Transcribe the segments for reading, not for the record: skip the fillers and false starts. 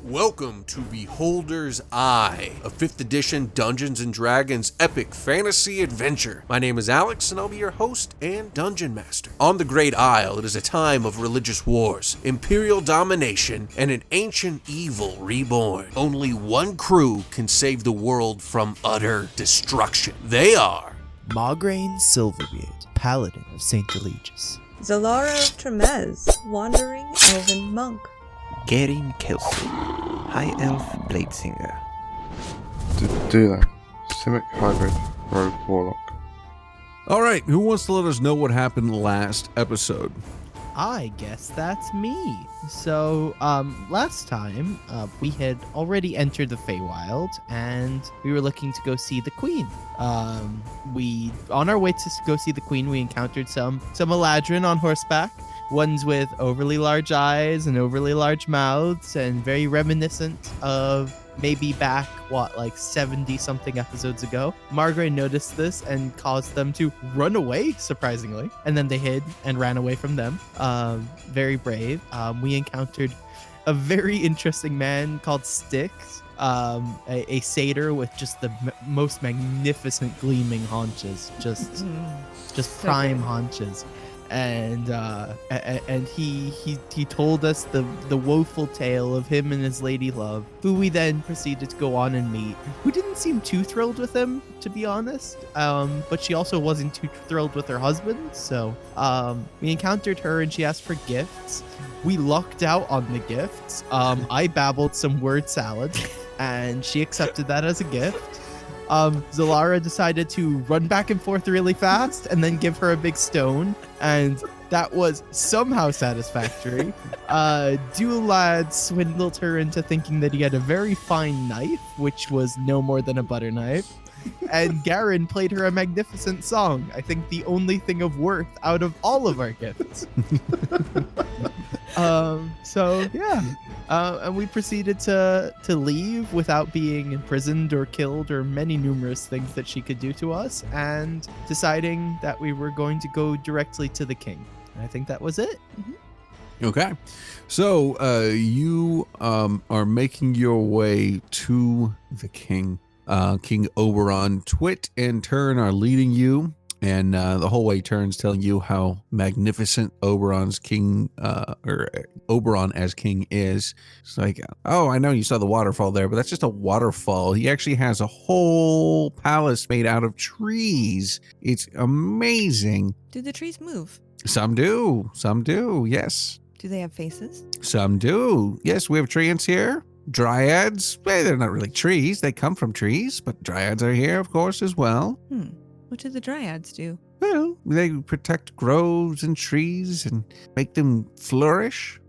Welcome to Beholder's Eye, a 5th edition Dungeons & Dragons epic fantasy adventure. My name is Alex, and I'll be your host and Dungeon Master. On the Great Isle, it is a time of religious wars, imperial domination, and an ancient evil reborn. Only one crew can save the world from utter destruction. They are Maugraine Silverbeard, Paladin of St. Eligius. Zalara of Tremez, Wandering Elven Monk. Garin Kelsey, High Elf Bladesinger. Do that. Simic Hybrid Rogue Warlock. All right, who wants to let us know what happened last episode? I guess that's me. So, last time, we had already entered the Feywild, and we were looking to go see the Queen. On our way to go see the Queen, we encountered some Eladrin on horseback. Ones with overly large eyes and overly large mouths, and very reminiscent of maybe back, 70-something episodes ago. Margaret noticed this and caused them to run away, surprisingly. And then they hid and ran away from them. Very brave. We encountered a very interesting man called Styx, a satyr with just the most magnificent gleaming haunches. Just prime haunches. And he told us the woeful tale of him and his lady love, who we then proceeded to go on and meet, who didn't seem too thrilled with him, to be honest. But she also wasn't too thrilled with her husband. So we encountered her and she asked for gifts. We lucked out on the gifts. I babbled some word salad and she accepted that as a gift. Zalara decided to run back and forth really fast and then give her a big stone, and that was somehow satisfactory. Dulad swindled her into thinking that he had a very fine knife, which was no more than a butter knife, and Garin played her a magnificent song, I think the only thing of worth out of all of our gifts. And we proceeded to leave without being imprisoned or killed or many numerous things that she could do to us, and deciding that we were going to go directly to the king. And I think that was it. Mm-hmm. Okay. So you are making your way to the king. King Oberon. Twit and Turn are leading you. And the whole way Turn's telling you how magnificent Oberon's king, or Oberon as king is. It's like, oh, I know you saw the waterfall there, but that's just a waterfall. He actually has a whole palace made out of trees. It's amazing. Do the trees move? Some do. Some do, yes. Do they have faces? Some do. Yes, we have treants here. Dryads, well, they're not really trees. They come from trees, but dryads are here, of course, as well. What do the dryads do? Well, they protect groves and trees and make them flourish.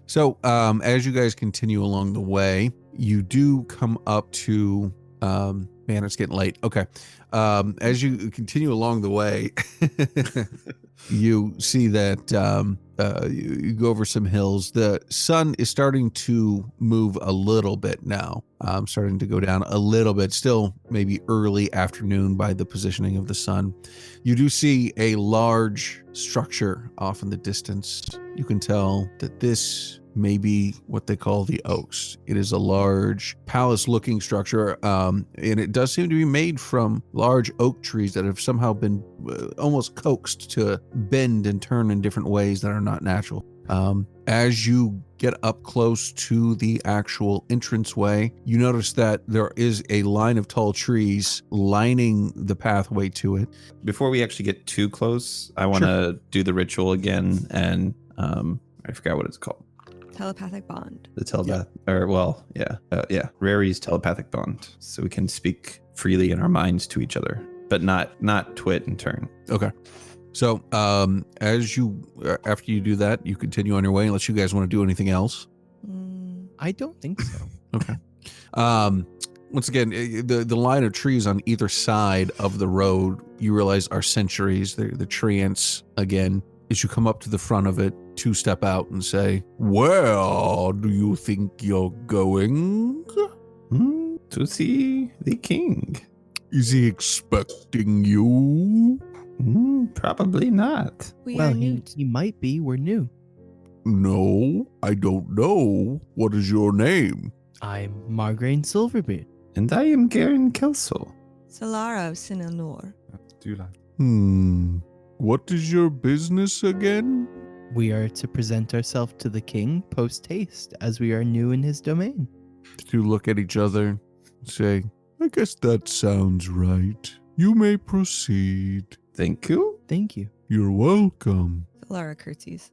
So as you guys continue along the way, you do come up to, man, it's getting late. Okay. As you continue along the way, you see that you go over some hills. The sun is starting to move a little bit now. Starting to go down a little bit, still maybe early afternoon by the positioning of the sun. You do see a large structure off in the distance. You can tell that this may be what they call the Oaks. It is a large palace-looking structure, and it does seem to be made from large oak trees that have somehow been almost coaxed to bend and turn in different ways that are not natural. As you get up close to the actual entranceway, you notice that there is a line of tall trees lining the pathway to it. Before we actually get too close, I want to do the ritual again, and I forgot what it's called. Telepathic bond. The Rary's telepathic bond, so we can speak freely in our minds to each other, but not Twit and Turn. Okay. So after you do that, you continue on your way unless you guys want to do anything else. I don't think so. Okay. Once again, the line of trees on either side of the road, you realize are centuries. They're the treants again. As you come up to the front of it, two step out and say, "Where do you think you're going?" To see the king. Is he expecting you? Probably not. We are new. He might be. We're new. No, I don't know. What is your name? I'm Margraine Silverbeard. And I am Garen Kelso. Solara of Sinanor. Do that. What is your business again? We are to present ourselves to the king post haste, as we are new in his domain. You look at each other and say, I guess that sounds right. You may proceed. Thank you. Thank you. You're welcome. Solara curtsies.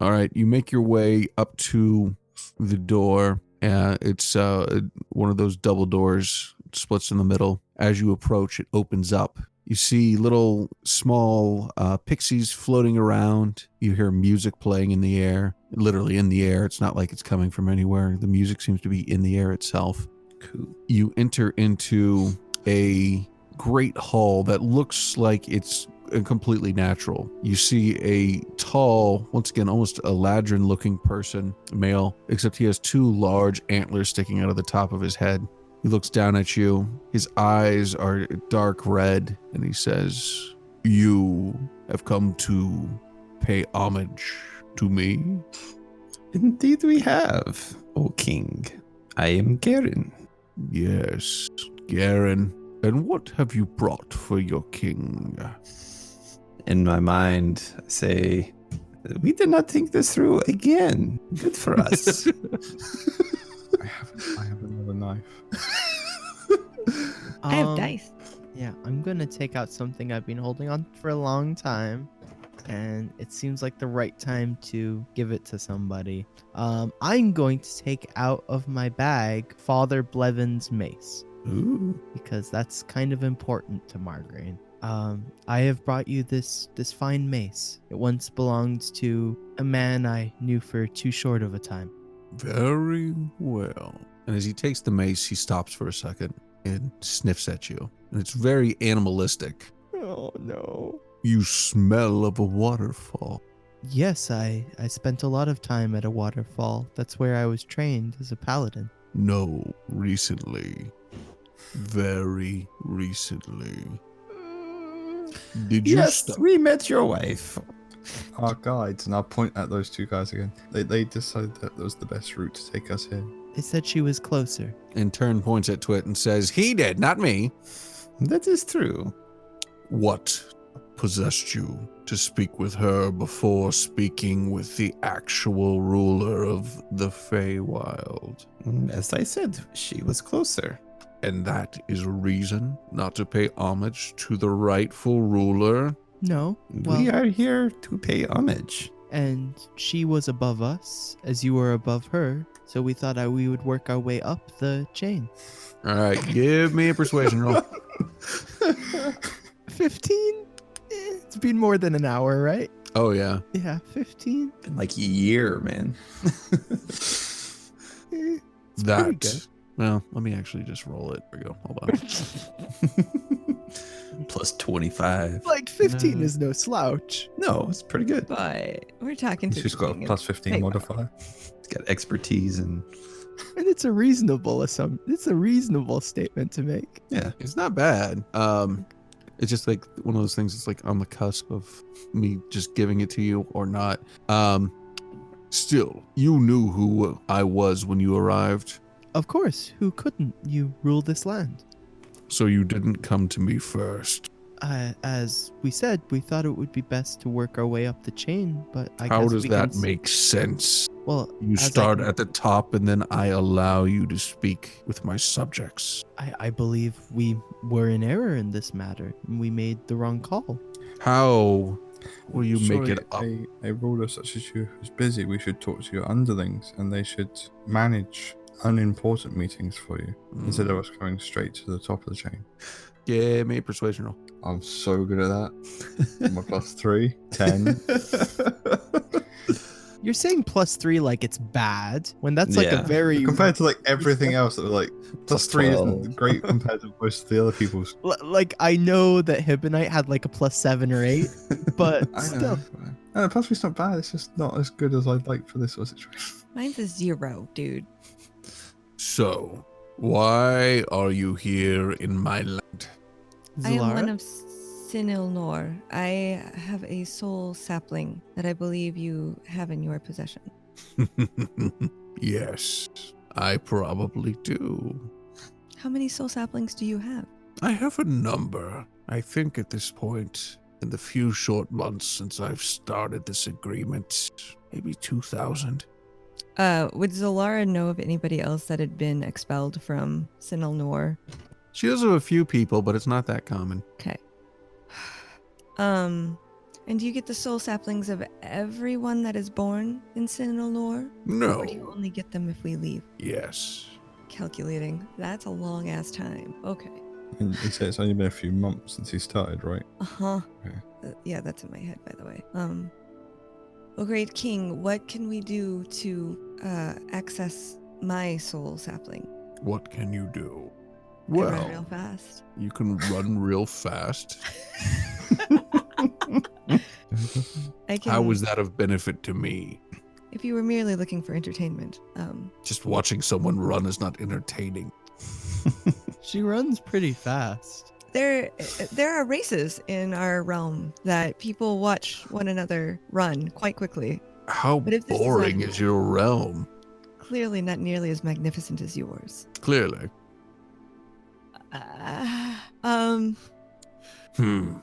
All right, you make your way up to the door. It's one of those double doors, splits in the middle. As you approach, it opens up. You see little small pixies floating around. You hear music playing in the air, literally in the air. It's not like it's coming from anywhere. The music seems to be in the air itself. Cool. You enter into a great hall that looks like it's completely natural. You see a tall, once again, almost Eladrin looking person, male, except he has two large antlers sticking out of the top of his head. He looks down at you. His eyes are dark red, and he says, You have come to pay homage to me? Indeed we have, O king. I am Garen. Yes, Garen. And what have you brought for your king? In my mind, I say, we did not think this through again. Good for us. I have another knife. I have dice. Yeah, I'm going to take out something I've been holding on for a long time, and it seems like the right time to give it to somebody. I'm going to take out of my bag Father Blevins' mace, Ooh. because that's kind of important to Margraine. I have brought you this fine mace. It once belonged to a man I knew for too short of a time. Very well. And as he takes the mace, he stops for a second and sniffs at you. And it's very animalistic. Oh, no. You smell of a waterfall. Yes, I spent a lot of time at a waterfall. That's where I was trained as a paladin. No, recently. Very recently. Did you Yes, stop? we met your wife. Our guides, and I'll point at those two guys again. They decided that was the best route to take us here. They said she was closer. And Turn points at Twit and says, He did, not me. That is true. What possessed you to speak with her before speaking with the actual ruler of the Feywild? As I said, she was closer. And that is a reason not to pay homage to the rightful ruler? No. We Well, are here to pay homage. and she was above us, as you were above her. So we thought we would work our way up the chain. All right, give me a persuasion roll. 15? It's been more than an hour, right? Oh, yeah. Yeah, 15. Been like a year, man. It's pretty good. That. Well, let me actually just roll it. There we go. Hold on. Plus 25. Like 15 No. is no slouch. No, it's pretty good. But we're talking to She's the got king a of plus 15 Feywild. modifier. It's got expertise and And it's a reasonable it's a reasonable statement to make. yeah. It's not bad. It's just like one of those things. It's like on the cusp of me just giving it to you or not. Still, you knew who I was when you arrived, Of course, who couldn't? You rule this land. so you didn't come to me first. As we said, we thought it would be best to work our way up the chain, but I How guess does we that can make sense? Well, You as I start can- at the top and then I allow you to speak with my subjects. I believe we were in error in this matter. And we made the wrong call. How will you make Surely it up? A ruler such as you who's busy, we should talk to your underlings and they should manage unimportant meetings for you instead of us going straight to the top of the chain. Give me a persuasion roll. I'm so good at that. My plus 3, 10. You're saying +3 like it's bad, when that's like a Yeah. very Compared to like everything else that was like plus 3 12. isn't great compared to most of the other people's. like I know that Hibonite had like a +7 or 8, but I still. know. No, plus 3's not bad. It's just not as good as I'd like for this sort of situation. Mine's a 0, dude. So, why are you here in my land? I am one Zalara? of Sinilnor, I have a soul sapling that I believe you have in your possession. Yes, I probably do. How many soul saplings do you have? I have a number. I think at this point, in the few short months since I've started this agreement, maybe 2,000. Would Zolara know of anybody else that had been expelled from Sinilnor? She does have a few people, but it's not that common. Okay. And do you get the soul saplings of everyone that is born in Sinilnor? No. Or do you only get them if we leave? Yes. Calculating. That's a long ass time. Okay. And you say it's only been a few months since he started, right? Uh-huh. Okay. Yeah, that's in my head, by the way. Well, Great King, what can we do to access my soul sapling? What can you do? I run Well, real fast. you can run real fast. I can. How is that of benefit to me? If you were merely looking for entertainment, Just watching someone run is not entertaining. She runs pretty fast. there are races in our realm that people watch one another run quite quickly. How But if this is boring a- is your realm? Clearly, not nearly as magnificent as yours. Clearly.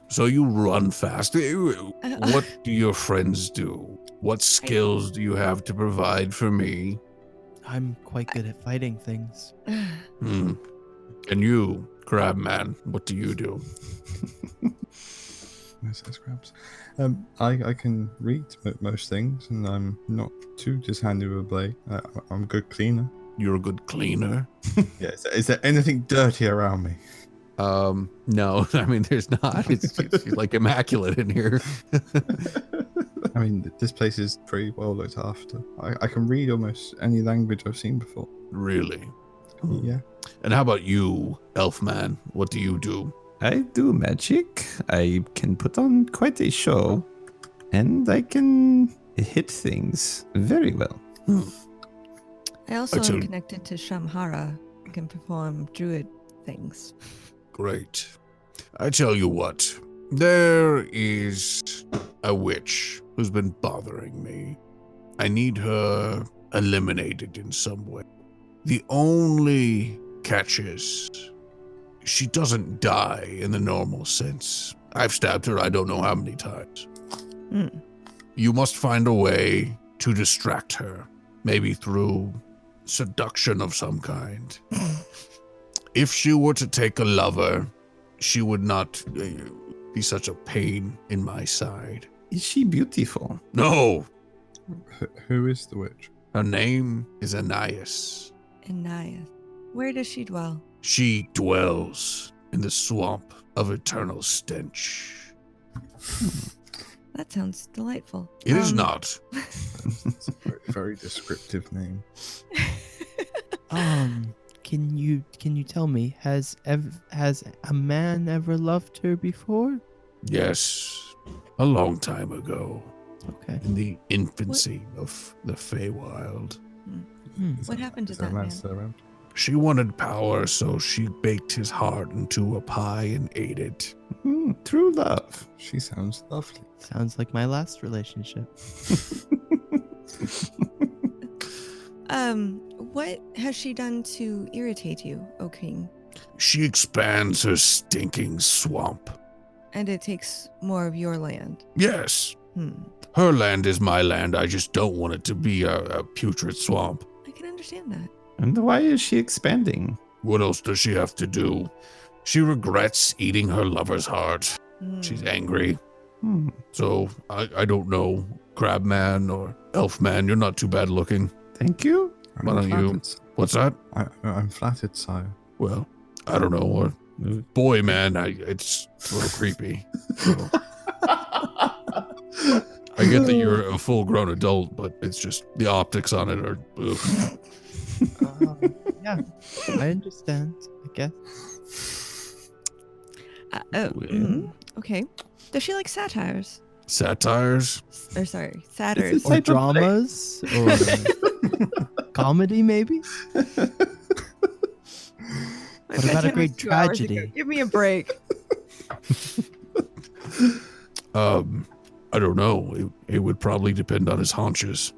So you run fast. What do your friends do? What skills do you have to provide for me? I'm quite good at fighting things. Hmm. And you, Crabman, what do you do? Yes, that's Scraps. I can read most things, and I'm not too just handy with a blade. I'm a good cleaner. You're a good cleaner. Yeah. Is there anything dirty around me? No, I mean, there's not. It's like immaculate in here. I mean, this place is pretty well looked after. I can read almost any language I've seen before. Really? Yeah. And how about you, Elfman? What do you do? I do magic. I can put on quite a show, and I can hit things very well. I also am Excellent. connected to Shamhara and can perform druid things. Great. I tell you what, there is a witch who's been bothering me. I need her eliminated in some way. The only catch is she doesn't die in the normal sense. I've stabbed her I don't know how many times. You must find a way to distract her, maybe through seduction of some kind. If she were to take a lover, she would not be such a pain in my side. Is she beautiful? No, Who is the witch? her name is Ania. Ania. Where does she dwell? She dwells in the swamp of eternal stench. That sounds delightful. It is not. It's a very descriptive name. Can you tell me, has a man ever loved her before? Yes, a long time ago, Okay. in the infancy of the Feywild. What happened to Is there a that man? still around? She wanted power, so she baked his heart into a pie and ate it. True love. She sounds lovely. Sounds like my last relationship. What has she done to irritate you, O King? She expands her stinking swamp. And it takes more of your land. Yes, Hmm. her land is my land. I just don't want it to be a putrid swamp. I can understand that. And why is she expanding? What else does she have to do? She regrets eating her lover's heart. She's angry. So, I don't know, Crabman or Elfman, you're not too bad looking. Thank you. Why don't you? What's that? I'm flattered, sire. Well, I don't know. Or boy, man, it's a little creepy. So. I get that you're a full-grown adult, but it's just the optics on it are. Yeah, I understand. I guess. Okay. Does she like satires? Satires? Or sorry, satyrs. It's a Or type of play. dramas, or comedy, maybe. What about a great tragedy? Give me a break. I don't know. It would probably depend on his haunches.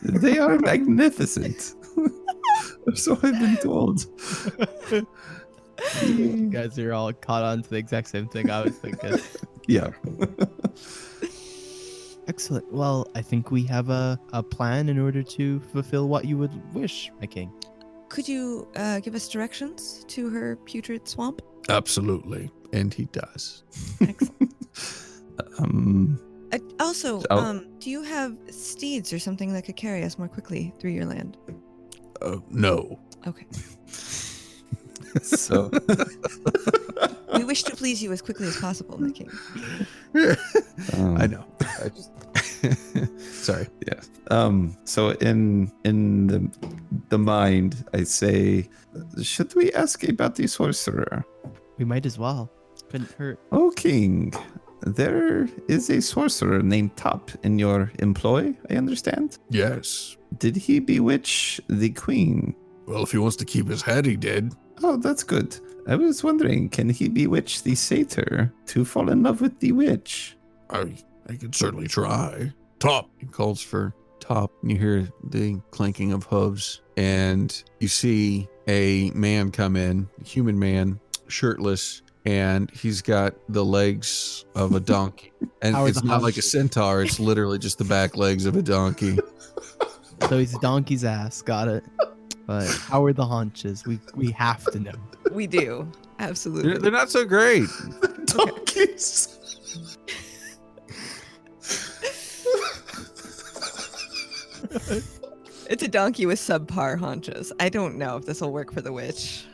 They are magnificent. So I've been told. You guys are all caught on to the exact same thing I was thinking. Yeah. Excellent. Well, I think we have a plan in order to fulfill what you would wish, my king. Could you give us directions to her putrid swamp? Absolutely. And he does. Excellent. So- Do you have steeds or something that could carry us more quickly through your land? No. Okay. So We wish to please you as quickly as possible, my king. I know. I just sorry. Yeah. So in the mind, I say, should we ask about the sorcerer? We might as well. Couldn't hurt. Oh, King, there is a sorcerer named Top in your employ, I understand. Yes. Did he bewitch the queen? Well, if he wants to keep his head, he did. Oh, that's good. I was wondering, can he bewitch the satyr to fall in love with the witch? I could certainly try. Top. He calls for Top, and you hear the clanking of hooves, and you see a man come in, a human man, shirtless, and he's got the legs of a donkey. And How are it's the not like a haunches? centaur, it's literally just the back legs of a donkey. So he's a donkey's ass. Got it. But how are the haunches? We have to know. We do. Absolutely. They're not so great. Donkeys. It's a donkey with subpar haunches. I don't know if this will work for the witch.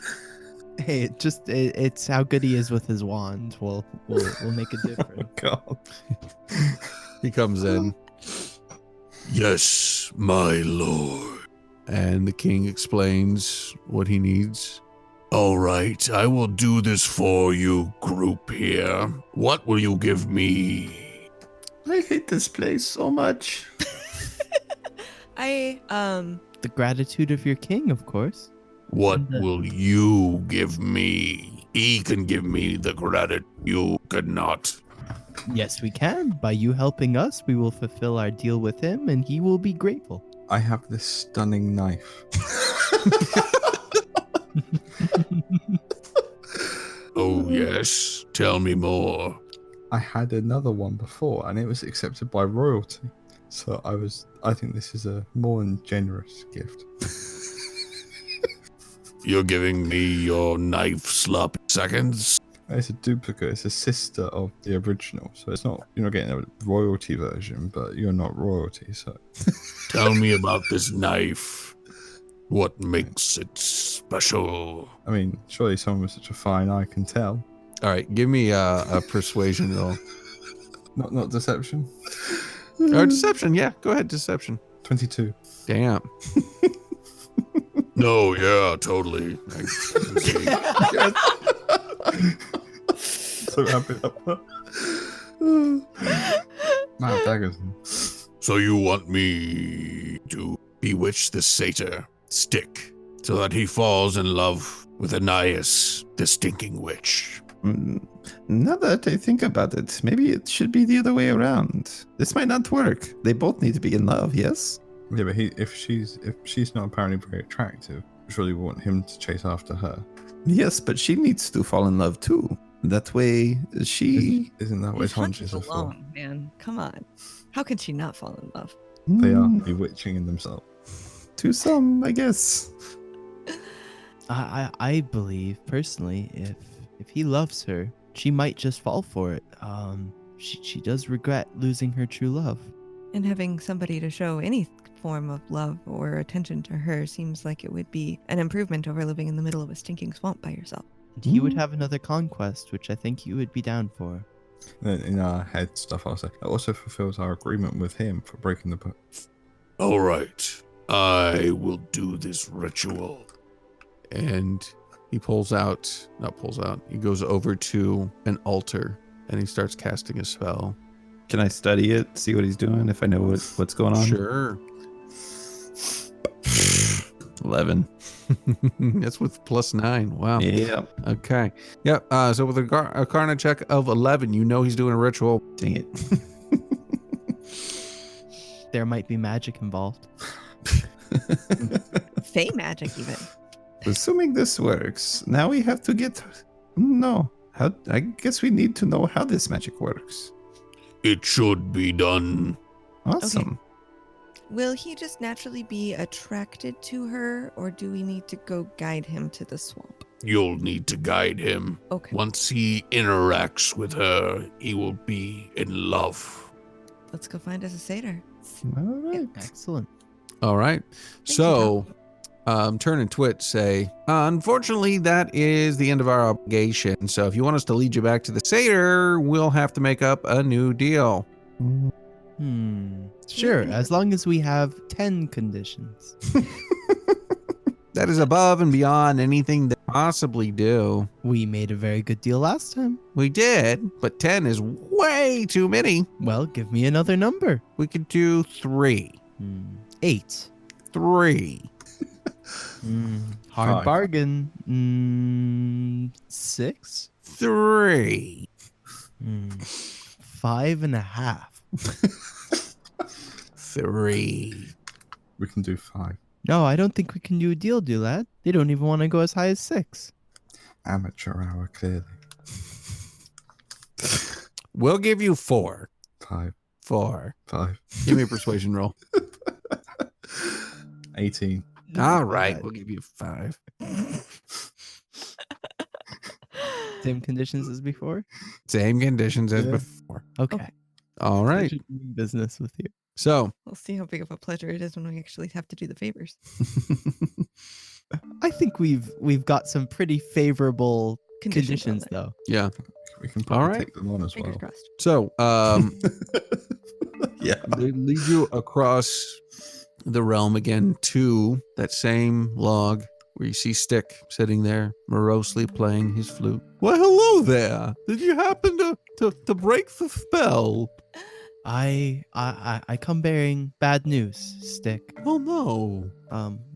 Hey, it's how good he is with his wand. We'll make a difference. God. He comes in. Yes, my lord. And the king explains what he needs. All right, I will do this for you, group here. What will you give me? I hate this place so much. The gratitude of your king, of course. What will you give me? He can give me the credit. You could not. Yes, we can. By you helping us, we will fulfill our deal with him, and he will be grateful. I have this stunning knife. Oh, yes. Tell me more. I had another one before, and it was accepted by royalty. So I think this is a more than generous gift. You're giving me your knife sloppy seconds? It's a duplicate. It's a sister of the original. So it's not, you're not getting a royalty version, but you're not royalty. So Tell me about this knife. What makes it special? I mean, surely someone with such a fine eye can tell. All right, give me a persuasion roll. Not deception. Or deception, yeah. Go ahead, deception. 22. Damn. No, yeah, totally. So happy up. Mad daggers. So you want me to bewitch the satyr stick so that he falls in love with Anias, the stinking witch? Now that I think about it, maybe it should be the other way around. This might not work. They both need to be in love, yes? Yeah, but if she's not apparently very attractive, surely we want him to chase after her. Yes, but she needs to fall in love too. That way, she... Isn't that what his These haunches are for? alone, man. Come on. How can she not fall in love? They are Mm, bewitching in themselves. To some, I guess. I believe personally, if he loves her, she might just fall for it. She does regret losing her true love. And having somebody to show any form of love or attention to her seems like it would be an improvement over living in the middle of a stinking swamp by yourself. And he would have another conquest, which I think you would be down for. In our head stuff, I'll say. It also fulfills our agreement with him for breaking the book. All right, I will do this ritual. And he he goes over to an altar and he starts casting a spell. Can I study it, see what he's doing, if I know what's going on? Sure. 11. That's with +9. Wow. Yeah. Okay. Yep. So with a Arcana check of 11, you know he's doing a ritual. Dang it. There might be magic involved. Fey magic, even. Assuming this works, now we have to get... No. I guess we need to know how this magic works. It should be done. Awesome. Will he just naturally be attracted to her, or do we need to go guide him to the swamp? You'll need to guide him. Okay. Once he interacts with her, he will be in love. Let's go find us a satyr. All right. Excellent. All right. So, Turn and Twit say, unfortunately, that is the end of our obligation. So if you want us to lead you back to the satyr, we'll have to make up a new deal. Sure, as long as we have 10 conditions. That is above and beyond anything they possibly do. We made a very good deal last time. We did, but 10 is way too many. Well, give me another number. We could do 3. 8. 3. Hard 5. bargain. 6. 3. 5.5. 3. We can do 5. No, I don't think we can do a deal, lad. They don't even want to go as high as 6. Amateur hour, clearly. We'll give you 4. 5. 4. 5. Give me a persuasion roll. 18. All right, we'll give you 5. Same conditions as before? Same conditions as Yeah. before. Okay. All right. Pleasure doing business with you. So, We'll see how big of a pleasure it is when we actually have to do the favors. I think we've got some pretty favorable conditions on there. though. yeah. We can All probably right. take them on as Fingers well. crossed. So, Yeah. they lead you across the realm again to that same log where you see Stick sitting there morosely playing his flute. Well, hello there. Did you happen to break the spell? I come bearing bad news, Stick. Oh no.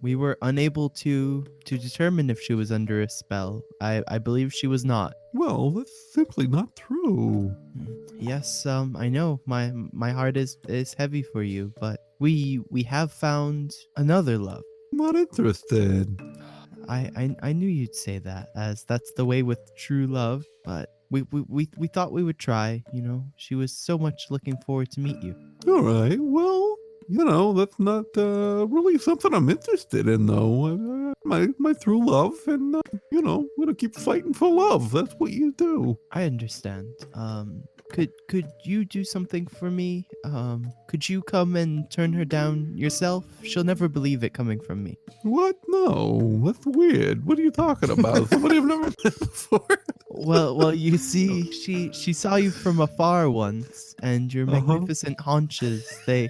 We were unable to determine if she was under a spell. I believe she was not. Well, that's simply not true. Yes, I know. My heart is heavy for you, but we have found another love. I'm not interested. I knew you'd say that, as that's the way with true love, but we thought we would try, you know. She was so much looking forward to meet you. All right. Well, you know, that's not really something I'm interested in, though. My true love, and you know, I'm gonna keep fighting for love. That's what you do. I understand. Could you do something for me? Could you come and turn her down yourself? She'll never believe it coming from me. What? No, that's weird. What are you talking about? Somebody I've never met before. Well, you see, she saw you from afar once, and your magnificent haunches, they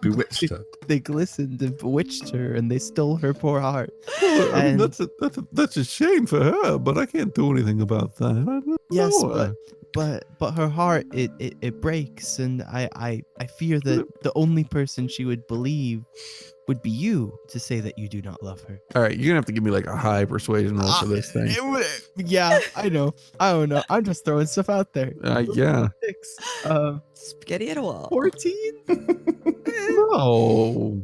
Bewitched her. they glistened and bewitched her, and they stole her poor heart. Well, I mean, And- that's a shame for her, but I can't do anything about that. I don't Yes, know her. but her heart it breaks, and I fear that the only person she would believe would be you to say that you do not love her. All right, you're gonna have to give me like a high persuasion roll for this thing. Yeah, I know. I don't know. I'm just throwing stuff out there. Yeah. 6. Spaghetti at a wall. 14. No.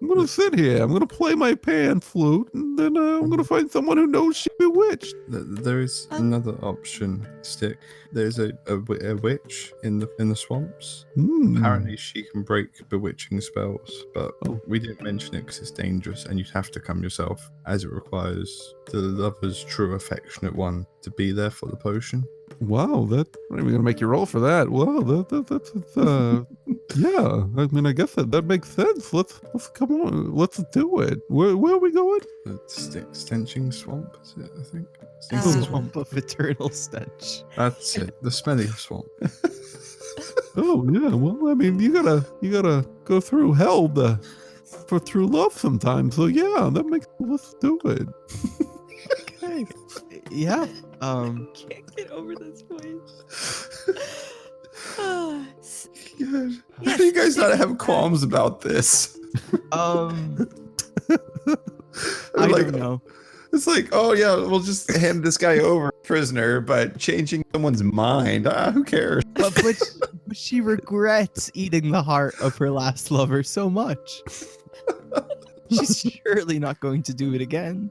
I'm gonna sit here. I'm gonna play my pan flute, and then I'm gonna find someone who knows she's bewitched. There is another option, Stick. There's a witch in the swamps. Apparently she can break bewitching spells, but we didn't mention it because it's dangerous and you'd have to come yourself, as it requires the lover's true affectionate one to be there for the potion. Wow, I'm not even gonna make you roll for that. Wow, that's yeah. I mean, I guess that makes sense. Let's come on. Let's do it. Where are we going? The stenching swamp, is it? I think. Um, Swamp of eternal stench. That's it. The smelly swamp. Oh yeah. Well, I mean, you gotta go through hell for true love sometimes. So yeah, that makes. Let's do it. Okay. Yeah. Can't get over this point. God. How do you guys not have qualms about this? I Like, don't know. It's like, oh yeah, we'll just hand this guy over prisoner, but changing someone's mind, who cares? But she regrets eating the heart of her last lover so much. She's surely not going to do it again.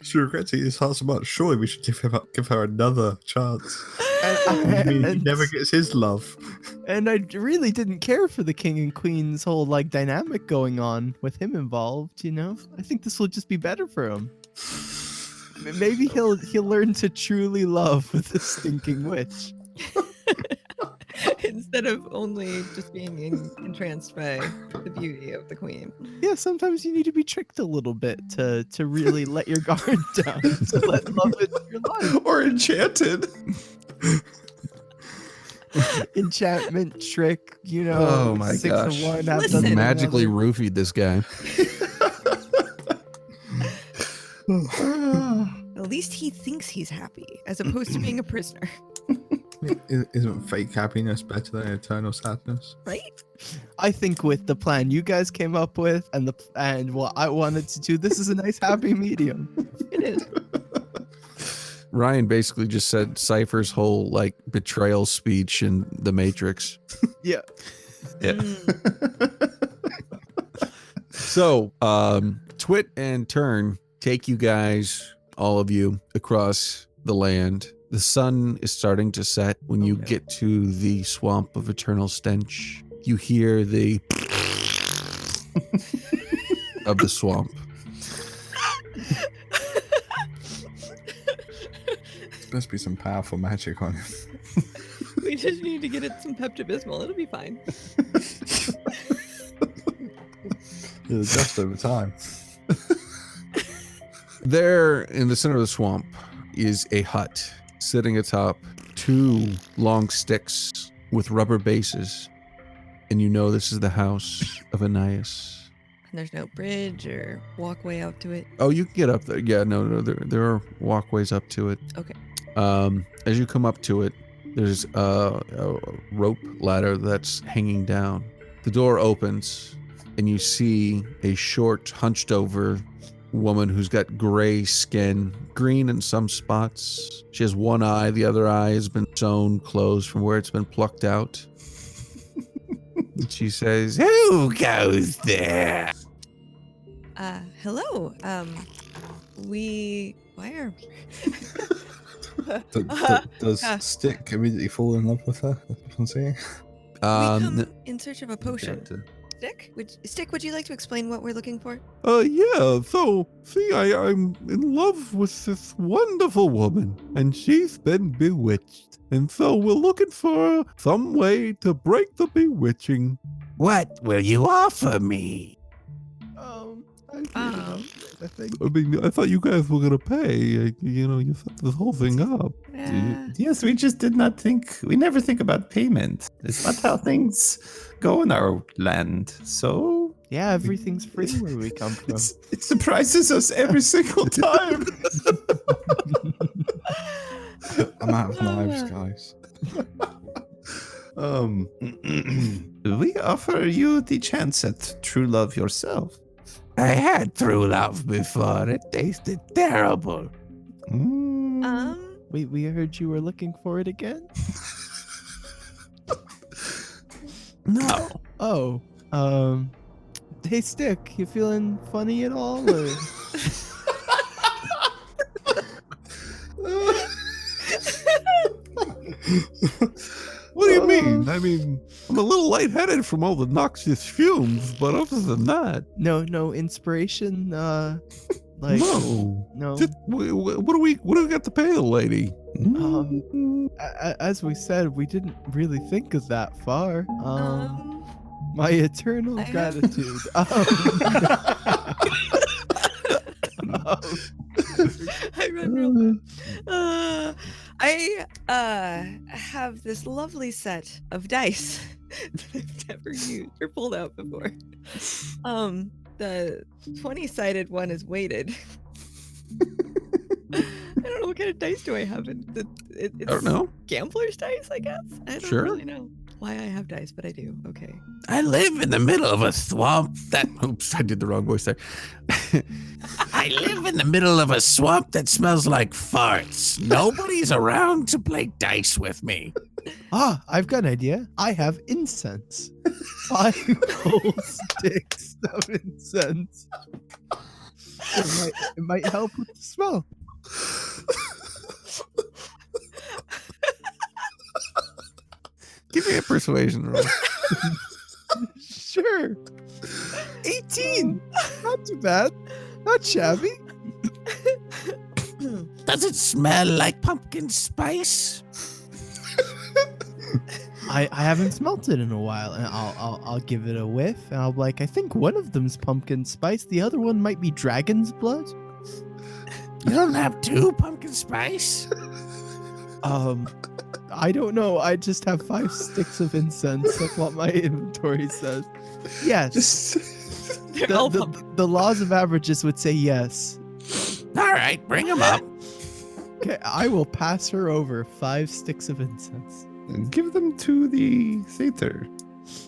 She regrets eating his heart so much. Surely we should give her another chance. He never gets his love. And I really didn't care for the king and queen's whole like dynamic going on with him involved. You know, I think this will just be better for him. Maybe he'll learn to truly love with the stinking witch. Instead of only just being entranced by the beauty of the queen. Yeah, sometimes you need to be tricked a little bit to really let your guard down, to let love into your life. Or enchanted. Enchantment, trick, you know. Oh my 6 gosh. of one, half Listen. dozen of Magically another. roofied this guy. At least he thinks he's happy, as opposed to being a prisoner, Isn't fake happiness better than eternal sadness? right? I think with the plan you guys came up with and what I wanted to do, this is a nice happy medium. It is. Ryan basically just said Cypher's whole like betrayal speech in The Matrix. Yeah. Yeah. So, Twit and Turn take you guys, all of you, across the land. The sun is starting to set when you get to the swamp of eternal stench. You hear the of the swamp. Must be some powerful magic on him. We just need to get it some Pepto-Bismol. It'll be fine. It'll adjust over time. There in the center of the swamp is a hut sitting atop 2 long sticks with rubber bases. And you know this is the house of Anias. And there's no bridge or walkway out to it. Oh, you can get up there. Yeah, no, there are walkways up to it. Okay. As you come up to it, there's a rope ladder that's hanging down. The door opens, and you see a short, hunched-over woman who's got gray skin, green in some spots. She has one eye. The other eye has been sewn closed from where it's been plucked out. And she says, "Who goes there?" Hello. Why are we? Does Stick immediately fall in love with her? I'm saying. We come in search of a potion. Enchanted. Stick, would you like to explain what we're looking for? Yeah, so, see, I'm in love with this wonderful woman, and she's been bewitched. And so we're looking for some way to break the bewitching. What will you offer me? I think. I mean, I thought you guys were gonna pay. You set this whole thing up. Yes, we just did not think. We never think about payment. It's not how things go in our land. So Yeah, everything's free where we come from. it surprises us every single time. I'm out of knives, guys. We offer you the chance at true love yourself. I had true love before. It tasted terrible. We heard you were looking for it again? No. Oh. Hey Stick, you feeling funny at all? Or? What do you mean? I mean, I'm a little lightheaded from all the noxious fumes, but other than that, No inspiration? Like no. Just, what do we got to pay the lady? As we said, we didn't really think of that far. My eternal I have- gratitude. I run real fast. I have this lovely set of dice that I've never used or pulled out before. The 20-sided one is weighted. I don't know what kind of dice do I have. It's I don't know. gambler's dice, I guess. I don't Sure. really know. why I have dice, but I do. Okay. I live in the middle of a swamp that. Oops, I did the wrong voice there. I live in the middle of a swamp that smells like farts. Nobody's around to play dice with me. Ah, I've got an idea. I have incense. 5 whole sticks of incense. It might help with the smell. Give me a persuasion roll. Sure. 18. Not too bad. Not shabby. Does it smell like pumpkin spice? I haven't smelt it in a while, and I'll give it a whiff, and I'll be like, I think one of them's pumpkin spice, the other one might be dragon's blood. You don't have 2 pumpkin spice? I don't know. I just have 5 sticks of incense. That's what my inventory says. Yes. The laws of averages would say yes. All right, bring them up. Okay, I will pass her over 5 sticks of incense. And give them to the satyr.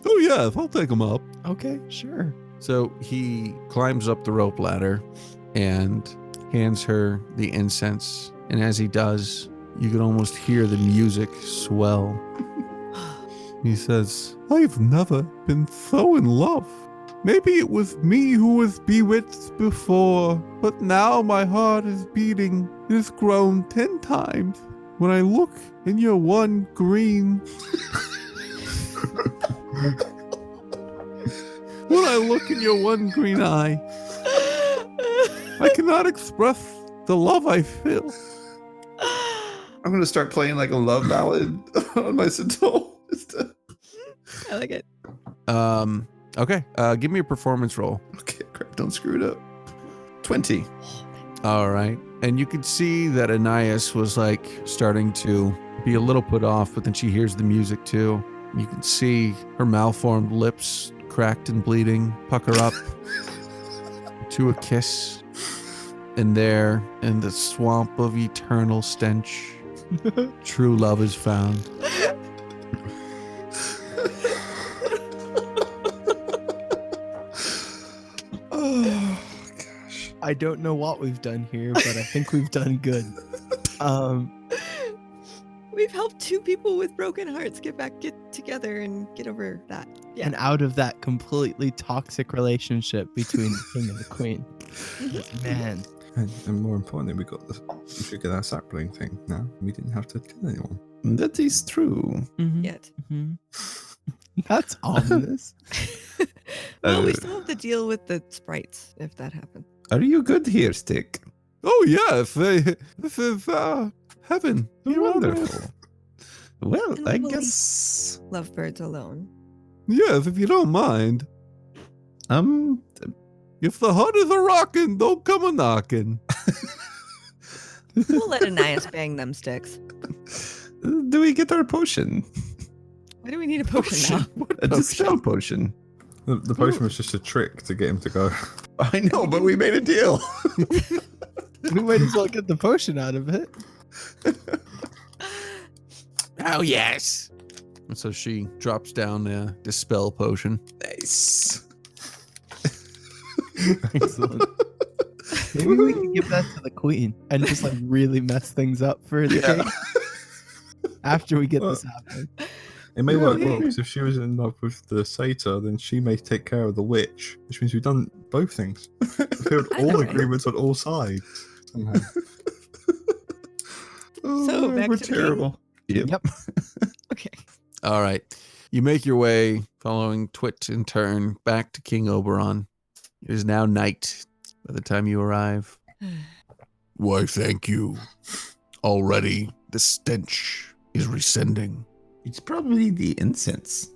Oh yeah, I'll take them up. Okay, sure. So he climbs up the rope ladder and hands her the incense. And as he does, you can almost hear the music swell. He says, I've never been so in love. Maybe it was me who was bewitched before, but now my heart is beating. It has grown 10 times. When I look in your one green... When I look in your one green eye, I cannot express the love I feel. I'm going to start playing like a love ballad on my centaur. I like it. Okay, give me a performance roll. Okay, crap, don't screw it up. 20. All right. And you could see that Anias was like starting to be a little put off, but then she hears the music too. You can see her malformed lips, cracked and bleeding, pucker up to a kiss. And there, in the swamp of eternal stench, true love is found. Oh, gosh. I don't know what we've done here, but I think we've done good. We've helped 2 people with broken hearts get together and get over that. Yeah. And out of that completely toxic relationship between the king and the queen. Man. And more importantly, we should get our sapling thing now. We didn't have to kill anyone. That is true. Mhm, Yet. mhm. That's ominous. Well, we still have to deal with the sprites if that happens. Are you good here, Stick? Oh, yes. This is heaven. Wonderful. Well, And I we'll guess... Lovebirds alone. Yes, if you don't mind. If the hut is a rockin', don't come a knockin'. We'll let Anias bang them sticks. Do we get our potion? Why do we need a potion now? A dispel potion. The potion was just a trick to get him to go. I know, but we made a deal. We might as well get the potion out of it. Oh, yes. And so she drops down the dispel potion. Nice. Excellent. Maybe we can give that to the queen and just like really mess things up for the king after we get this happening. It may work well, because if she was in love with the satyr, then she may take care of the witch, which means we've done both things. We've had all agreements on all sides. Somehow. So, back we're to the terrible. Yep. Okay. All right. You make your way, following Twit in turn, back to King Oberon. It is now night by the time you arrive. Why, thank you. Already, the stench is rescinding. It's probably the incense.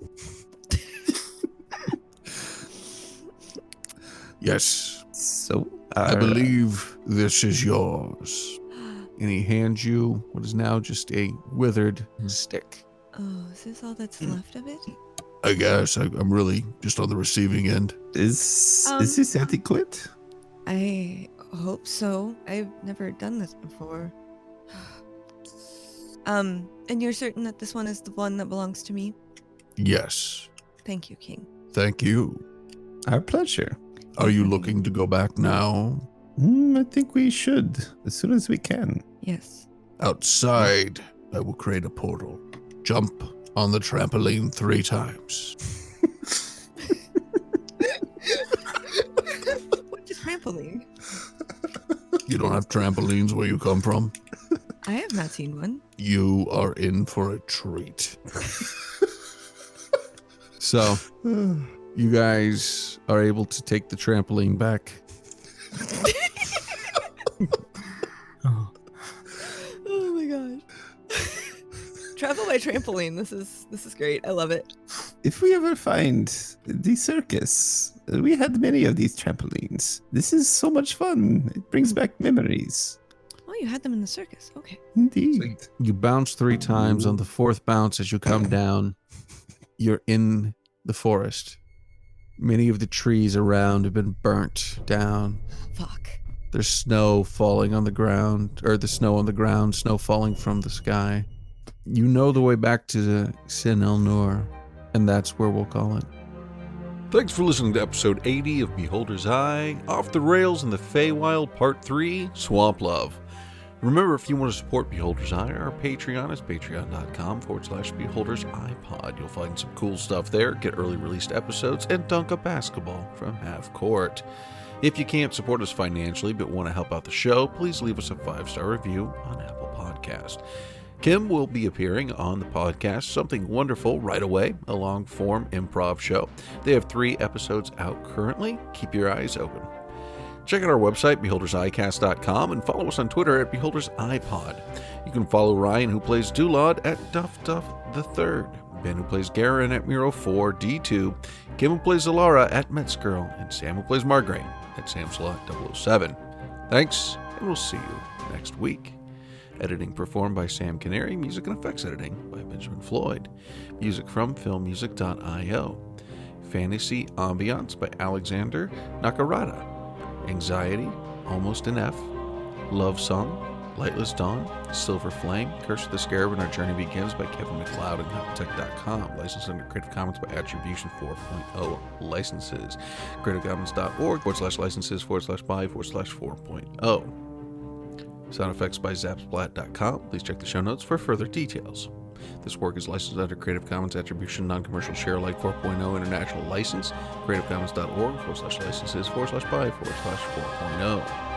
Yes, So, I believe this is yours. And he hands you what is now just a withered stick. Oh, is this all that's left of it? I guess I'm really just on the receiving end. Is this adequate? I hope so. I've never done this before. And you're certain that this one is the one that belongs to me? Yes. Thank you, King. Thank you. Our pleasure. Are you looking to go back now? I think we should, as soon as we can. Yes. Outside, I will create a portal. Jump on the trampoline 3 times. What's a trampoline? You don't have trampolines where you come from? I have not seen one. You are in for a treat. So, you guys are able to take the trampoline back. Oh my gosh. Travel by trampoline. This is great. I love it. If we ever find the circus, we had many of these trampolines. This is so much fun. It brings back memories. Oh, you had them in the circus. Okay. Indeed. You bounce 3 times. On the 4th bounce, as you come down, you're in the forest. Many of the trees around have been burnt down. Fuck. There's snow falling on the ground, or the snow on the ground, snow falling from the sky. You know the way back to the Sin El Nur, and that's where we'll call it. Thanks for listening to episode 80 of Beholder's Eye, Off the Rails in the Feywild Part 3, Swamp Love. Remember, if you want to support Beholder's Eye, our Patreon is patreon.com/Beholder'sEyePod. You'll find some cool stuff there, get early released episodes, and dunk a basketball from half court. If you can't support us financially but want to help out the show, please leave us a 5-star review on Apple Podcast. Kim will be appearing on the podcast Something Wonderful right away, a long-form improv show. They have 3 episodes out currently. Keep your eyes open. Check out our website, beholderseyecast.com, and follow us on Twitter at beholderseyepod. You can follow Ryan, who plays Dulod, at DuffDuff3rd, Ben, who plays Garen, at Miro4D2, Kim, who plays Zalara, at Metzgirl, and Sam, who plays Margraine, at Samslot007. Thanks, and we'll see you next week. Editing performed by Sam Canary, music and effects editing by Benjamin Floyd. Music from filmmusic.io. Fantasy Ambiance by Alexander Nakarada. Anxiety, Almost an F. Love Song, Lightless Dawn, Silver Flame, Curse of the Scarab, and Our Journey Begins by Kevin MacLeod and Hypotech.com. Licensed under Creative Commons by Attribution 4.0 licenses. CreativeCommons.org/licenses/by/4.0. Sound effects by Zapsplat.com. Please check the show notes for further details. This work is licensed under Creative Commons Attribution Non-Commercial Share Alike 4.0 International License. CreativeCommons.org/licenses/by/4.0.